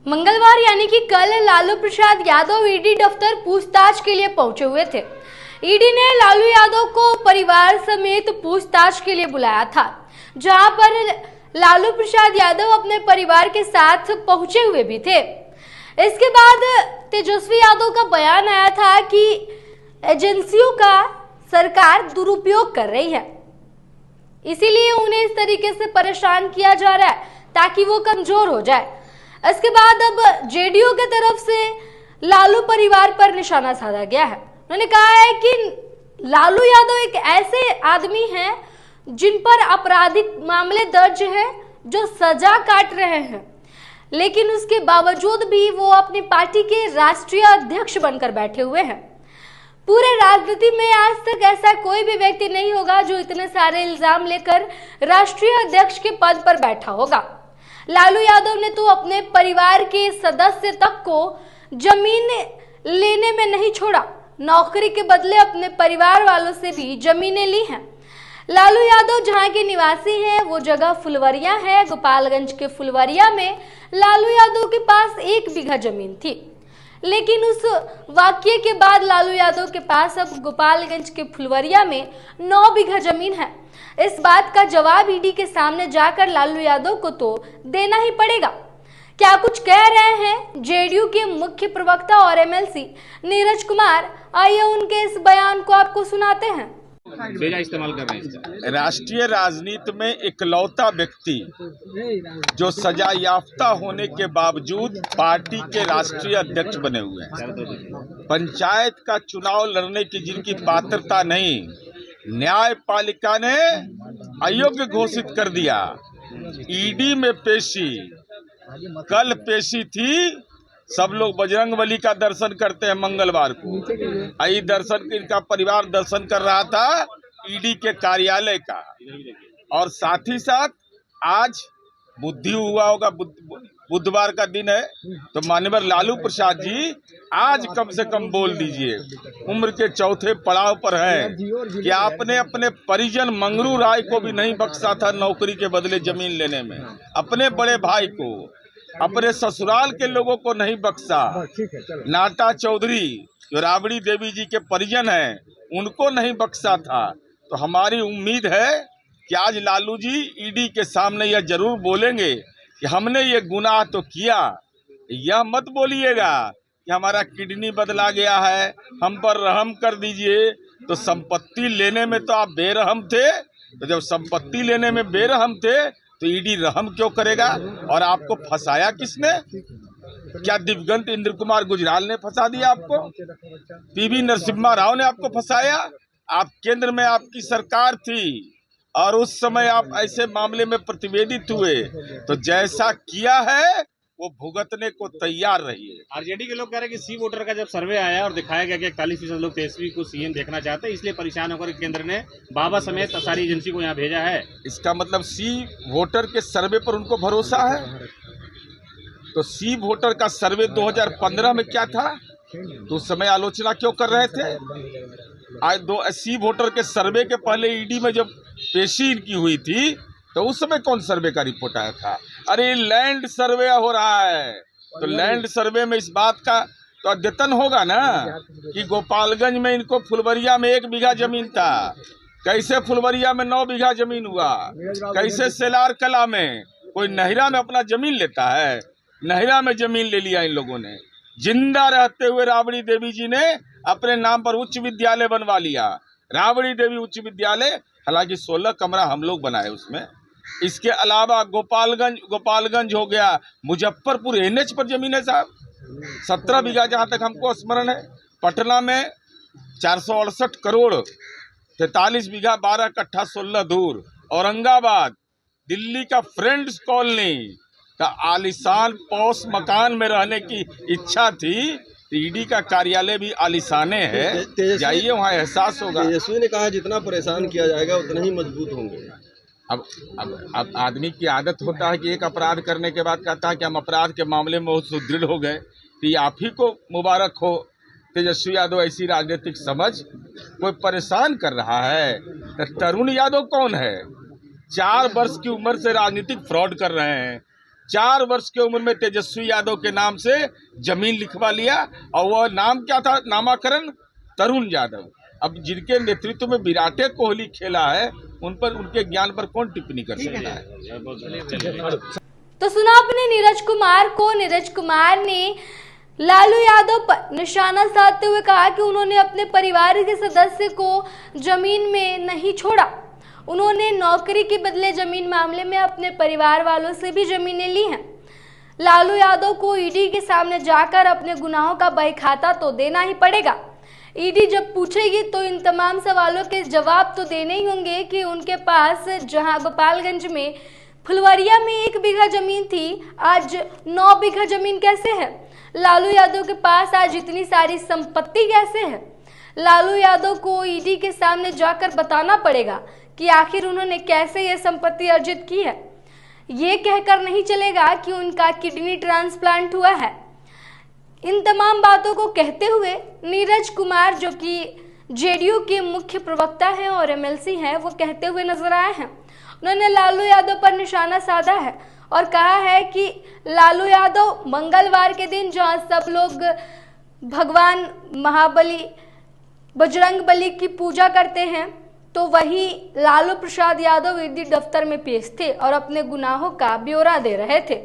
मंगलवार यानी कि कल लालू प्रसाद यादव ईडी दफ्तर पूछताछ के लिए पहुंचे हुए थे। ईडी ने लालू यादव को परिवार समेत पूछताछ के लिए बुलाया था, जहां पर लालू प्रसाद यादव अपने परिवार के साथ पहुंचे हुए भी थे। इसके बाद तेजस्वी यादव का बयान आया था कि एजेंसियों का सरकार दुरुपयोग कर रही है, इसीलिए उन्हें इस तरीके से परेशान किया जा रहा है ताकि वो कमजोर हो जाए। इसके बाद अब जेडीयू की तरफ से लालू परिवार पर निशाना साधा गया है। उन्होंने कहा है कि लालू यादव एक ऐसे आदमी हैं जिन पर आपराधिक मामले दर्ज हैं, जो सजा काट रहे हैं, लेकिन उसके बावजूद भी वो अपनी पार्टी के राष्ट्रीय अध्यक्ष बनकर बैठे हुए हैं। पूरे राजनीति में आज तक ऐसा कोई भी व्यक्ति नहीं होगा जो इतने सारे इल्जाम लेकर राष्ट्रीय अध्यक्ष के पद पर बैठा होगा। लालू यादव ने तो अपने परिवार के सदस्य तक को जमीन लेने में नहीं छोड़ा, नौकरी के बदले अपने परिवार वालों से भी जमीनें ली हैं। लालू यादव जहां के निवासी हैं वो जगह फुलवरिया है। गोपालगंज के फुलवरिया में लालू यादव के पास 1 बीघा जमीन थी, लेकिन उस वाकये के बाद लालू यादव के पास अब गोपालगंज के फुलवरिया में 9 बीघा जमीन है। इस बात का जवाब ईडी के सामने जाकर लालू यादव को तो देना ही पड़ेगा। क्या कुछ कह रहे हैं जेडीयू के मुख्य प्रवक्ता और एमएलसी नीरज कुमार, आइए उनके इस बयान को आपको सुनाते हैं। इस्तेमाल कर रहे हैं इसका। राष्ट्रीय राजनीति में इकलौता व्यक्ति जो सजा याफ्ता होने के बावजूद पार्टी के राष्ट्रीय अध्यक्ष बने हुए हैं। पंचायत का चुनाव लड़ने की जिनकी पात्रता नहीं, न्यायपालिका ने अयोग्य घोषित कर दिया। ईडी में पेशी, कल पेशी थी। सब लोग बजरंगबली का दर्शन करते हैं मंगलवार को। आई दर्शन, इनका परिवार दर्शन कर रहा था ईडी के कार्यालय का। और साथ ही साथ आज बुद्धि हुआ होगा, बुधवार का दिन है, तो माननीय लालू प्रसाद जी आज कम से कम बोल दीजिए, उम्र के चौथे पड़ाव पर हैं कि आपने अपने परिजन मंगरू राय को भी नहीं बख्शा था नौकरी के बदले जमीन लेने में, अपने बड़े भाई को, अपने ससुराल के लोगों को नहीं बख्शा, नाटा चौधरी जो राबड़ी देवी जी के परिजन हैं उनको नहीं बख्शा था। तो हमारी उम्मीद है कि आज लालू जी ईडी के सामने यह जरूर बोलेंगे कि हमने ये गुनाह तो किया। यह मत बोलिएगा कि हमारा किडनी बदला गया है, हम पर रहम कर दीजिए। तो संपत्ति लेने में तो आप बेरहम थे, तो जब संपत्ति लेने में बेरहम थे तो ईडी रहम क्यों करेगा? और आपको फंसाया किसने? क्या दिवंगत इंद्र कुमार गुजराल ने फंसा दिया आपको? पीवी नरसिम्हा राव ने आपको फंसाया? आप केंद्र में आपकी सरकार थी और उस समय आप ऐसे मामले में प्रतिवेदित हुए, तो जैसा किया है वो भुगतने को तैयार रहिए। आरजेडी के लोग कह रहे हैं कि सी वोटर का जब सर्वे आया और दिखाया गया कि 41% लोग तेजस्वी को सीएम देखना चाहते हैं, इसलिए परेशान होकर केंद्र ने बाबा समेत सारी एजेंसी को यहाँ भेजा है। इसका मतलब सी वोटर के सर्वे पर उनको भरोसा है? तो सी वोटर का सर्वे 2015 में क्या था, तो उस समय आलोचना क्यों कर रहे थे? आज सी वोटर के सर्वे के पहले ईडी में जब पेशी इनकी हुई थी तो उस समय कौन सर्वे का रिपोर्ट आया था? अरे लैंड सर्वे हो रहा है, तो लैंड सर्वे में इस बात का तो अद्यतन होगा ना कि गोपालगंज में इनको फुलवरिया में 1 बीघा जमीन था, कैसे फुलवरिया में 9 बीघा जमीन हुआ, कैसे सेलार कला में कोई नहिरा में अपना जमीन लेता है? नहिरा में जमीन ले लिया इन लोगों ने। जिंदा रहते हुए राबड़ी देवी जी ने अपने नाम पर उच्च विद्यालय बनवा लिया, राबड़ी देवी उच्च विद्यालय। हालांकि 16 कमरा हम लोग बनाए उसमें। इसके अलावा गोपालगंज हो गया, मुजफ्फरपुर एनएच पर जमीन है साहब, 17 बीघा जहां तक हमको स्मरण है। पटना में 468 करोड़ 43 बीघा 12 कट्ठा 16 दूर। औरंगाबाद, दिल्ली का फ्रेंड्स कॉलोनी का आलिशान पौस मकान में रहने की इच्छा थी। ईडी का कार्यालय भी आलिशाने है, जाइए वहाँ एहसास होगा। तेजस्वी ने कहा जितना परेशान किया जाएगा उतना ही मजबूत होंगे। अब आदमी की आदत होता है कि एक अपराध करने के बाद कहता है कि हम अपराध के मामले में बहुत सुदृढ़ हो गए। तो ये आप ही को मुबारक हो तेजस्वी यादव, ऐसी राजनीतिक समझ। कोई परेशान कर रहा है तो तरुण यादव कौन है? 4 वर्ष की उम्र से राजनीतिक फ्रॉड कर रहे हैं, 4 वर्ष की उम्र में तेजस्वी यादव के नाम से जमीन लिखवा लिया, और वह नाम क्या था, नामाकरण तरुण यादव। अब जिनके नेतृत्व में विराट कोहली खेला है, उन पर, उनके ज्ञान पर कौन टिप्पणी कर सकता है। तो सुना आपने नीरज कुमार को। नीरज कुमार ने लालू यादव पर निशाना साधते हुए कहा कि उन्होंने अपने परिवार के सदस्य को जमीन में नहीं छोड़ा। उन्होंने नौकरी के बदले जमीन मामले में अपने परिवार वालों से भी जमीनें ली हैं। लालू यादव को ईडी के सामने जाकर अपने गुनाहों का बहीखाता तो देना ही पड़ेगा। ईडी जब पूछेगी तो इन तमाम सवालों के जवाब तो देने ही होंगे कि उनके पास जहां गोपालगंज में फुलवरिया में 1 बीघा जमीन थी, आज 9 बीघा जमीन कैसे है। लालू यादव के पास आज इतनी सारी संपत्ति कैसे है। लालू यादव को ईडी के सामने जाकर बताना पड़ेगा कि आखिर उन्होंने कैसे ये संपत्ति अर्जित की है। ये कहकर नहीं चलेगा कि उनका किडनी ट्रांसप्लांट हुआ है। इन तमाम बातों को कहते हुए नीरज कुमार, जो कि जेडीयू के मुख्य प्रवक्ता हैं और एमएलसी हैं, वो कहते हुए नजर आए हैं। उन्होंने लालू यादव पर निशाना साधा है और कहा है कि लालू यादव मंगलवार के दिन जहां सब लोग भगवान महाबली बजरंग बली की पूजा करते हैं, तो वही लालू प्रसाद यादव ईडी दफ्तर में पेश थे और अपने गुनाहों का ब्यौरा दे रहे थे।